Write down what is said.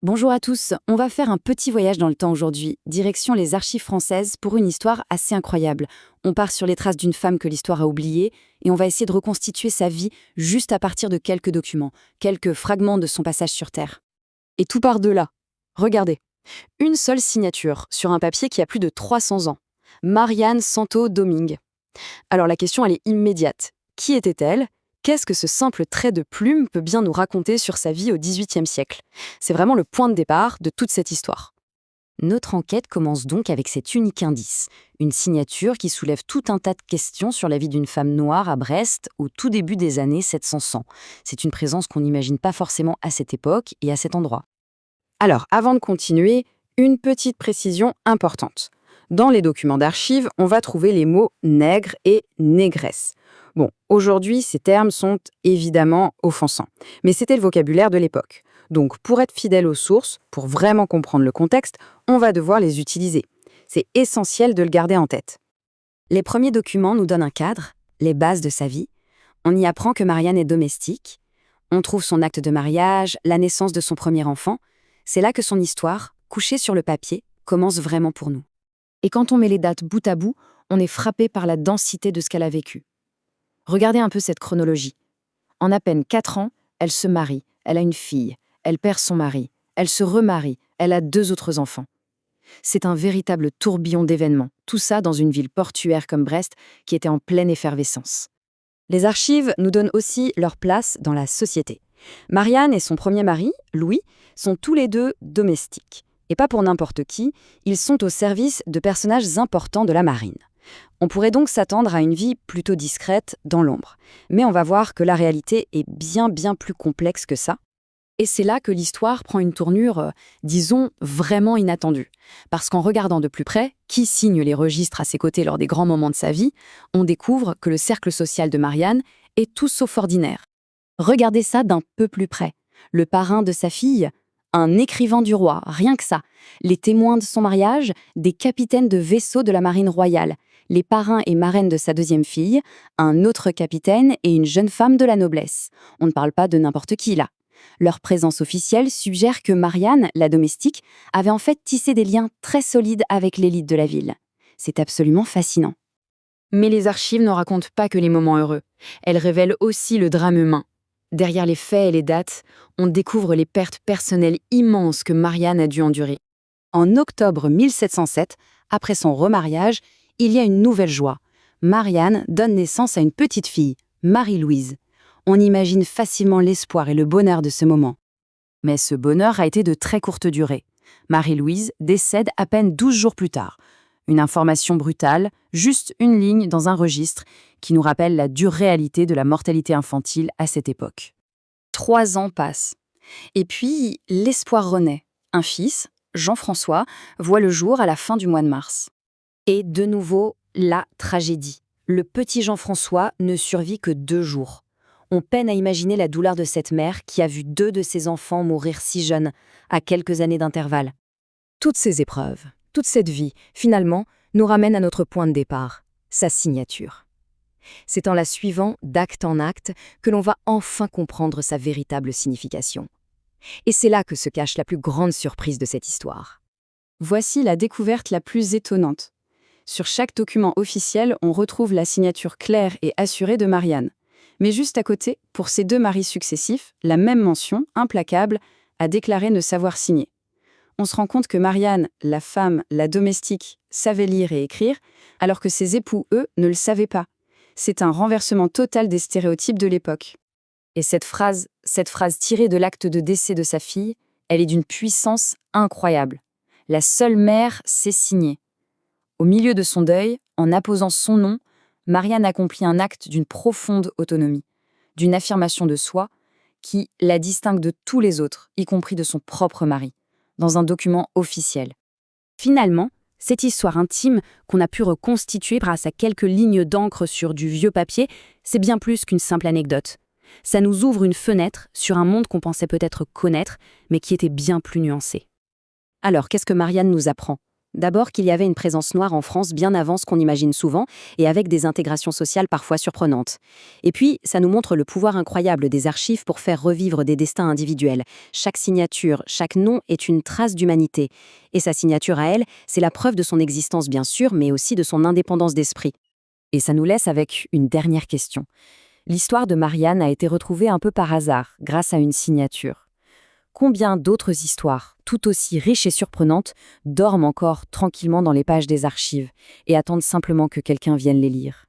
Bonjour à tous, on va faire un petit voyage dans le temps aujourd'hui, direction les archives françaises pour une histoire assez incroyable. On part sur les traces d'une femme que l'histoire a oubliée et on va essayer de reconstituer sa vie juste à partir de quelques documents, quelques fragments de son passage sur Terre. Et tout part de là. Regardez, une seule signature sur un papier qui a plus de 300 ans. Marianne Santo Domingue. Alors la question elle est immédiate. Qui était-elle ? Qu'est-ce que ce simple trait de plume peut bien nous raconter sur sa vie au XVIIIe siècle ? C'est vraiment le point de départ de toute cette histoire. Notre enquête commence donc avec cet unique indice, une signature qui soulève tout un tas de questions sur la vie d'une femme noire à Brest au tout début des années 700. C'est une présence qu'on n'imagine pas forcément à cette époque et à cet endroit. Alors, avant de continuer, une petite précision importante. Dans les documents d'archives, on va trouver les mots nègre et négresse. Bon, aujourd'hui, ces termes sont évidemment offensants, mais c'était le vocabulaire de l'époque. Donc, pour être fidèle aux sources, pour vraiment comprendre le contexte, on va devoir les utiliser. C'est essentiel de le garder en tête. Les premiers documents nous donnent un cadre, les bases de sa vie. On y apprend que Marianne est domestique. On trouve son acte de mariage, la naissance de son premier enfant. C'est là que son histoire, couchée sur le papier, commence vraiment pour nous. Et quand on met les dates bout à bout, on est frappé par la densité de ce qu'elle a vécu. Regardez un peu cette chronologie. En à peine 4 ans, elle se marie, elle a une fille, elle perd son mari, elle se remarie, elle a 2 autres enfants. C'est un véritable tourbillon d'événements, tout ça dans une ville portuaire comme Brest qui était en pleine effervescence. Les archives nous donnent aussi leur place dans la société. Marianne et son premier mari, Louis, sont tous les deux domestiques. Et pas pour n'importe qui, ils sont au service de personnages importants de la marine. On pourrait donc s'attendre à une vie plutôt discrète, dans l'ombre. Mais on va voir que la réalité est bien plus complexe que ça. Et c'est là que l'histoire prend une tournure, disons, vraiment inattendue. Parce qu'en regardant de plus près, qui signe les registres à ses côtés lors des grands moments de sa vie, on découvre que le cercle social de Marianne est tout sauf ordinaire. Regardez ça d'un peu plus près. Le parrain de sa fille, un écrivain du roi, rien que ça. Les témoins de son mariage, des capitaines de vaisseaux de la marine royale. Les parrains et marraines de sa deuxième fille, un autre capitaine et une jeune femme de la noblesse. On ne parle pas de n'importe qui là. Leur présence officielle suggère que Marianne, la domestique, avait en fait tissé des liens très solides avec l'élite de la ville. C'est absolument fascinant. Mais les archives ne racontent pas que les moments heureux. Elles révèlent aussi le drame humain. Derrière les faits et les dates, on découvre les pertes personnelles immenses que Marianne a dû endurer. En octobre 1707, après son remariage, il y a une nouvelle joie. Marianne donne naissance à une petite fille, Marie-Louise. On imagine facilement l'espoir et le bonheur de ce moment. Mais ce bonheur a été de très courte durée. Marie-Louise décède à peine 12 jours plus tard. Une information brutale, juste une ligne dans un registre qui nous rappelle la dure réalité de la mortalité infantile à cette époque. 3 ans passent. Et puis, l'espoir renaît. Un fils, Jean-François, voit le jour à la fin du mois de mars. Et de nouveau, la tragédie. Le petit Jean-François ne survit que 2 jours. On peine à imaginer la douleur de cette mère qui a vu 2 de ses enfants mourir si jeunes, à quelques années d'intervalle. Toutes ces épreuves, toute cette vie, finalement, nous ramènent à notre point de départ, sa signature. C'est en la suivant d'acte en acte que l'on va enfin comprendre sa véritable signification. Et c'est là que se cache la plus grande surprise de cette histoire. Voici la découverte la plus étonnante. Sur chaque document officiel, on retrouve la signature claire et assurée de Marianne. Mais juste à côté, pour ses 2 maris successifs, la même mention, implacable, a déclaré ne savoir signer. On se rend compte que Marianne, la femme, la domestique, savait lire et écrire, alors que ses époux, eux, ne le savaient pas. C'est un renversement total des stéréotypes de l'époque. Et cette phrase tirée de l'acte de décès de sa fille, elle est d'une puissance incroyable. La seule mère sait signer. Au milieu de son deuil, en apposant son nom, Marianne accomplit un acte d'une profonde autonomie, d'une affirmation de soi qui la distingue de tous les autres, y compris de son propre mari, dans un document officiel. Finalement, cette histoire intime qu'on a pu reconstituer grâce à quelques lignes d'encre sur du vieux papier, c'est bien plus qu'une simple anecdote. Ça nous ouvre une fenêtre sur un monde qu'on pensait peut-être connaître, mais qui était bien plus nuancé. Alors, qu'est-ce que Marianne nous apprend ? D'abord qu'il y avait une présence noire en France bien avant ce qu'on imagine souvent, et avec des intégrations sociales parfois surprenantes. Et puis, ça nous montre le pouvoir incroyable des archives pour faire revivre des destins individuels. Chaque signature, chaque nom est une trace d'humanité. Et sa signature à elle, c'est la preuve de son existence bien sûr, mais aussi de son indépendance d'esprit. Et ça nous laisse avec une dernière question. L'histoire de Marianne a été retrouvée un peu par hasard, grâce à une signature. Combien d'autres histoires, tout aussi riches et surprenantes, dorment encore tranquillement dans les pages des archives et attendent simplement que quelqu'un vienne les lire?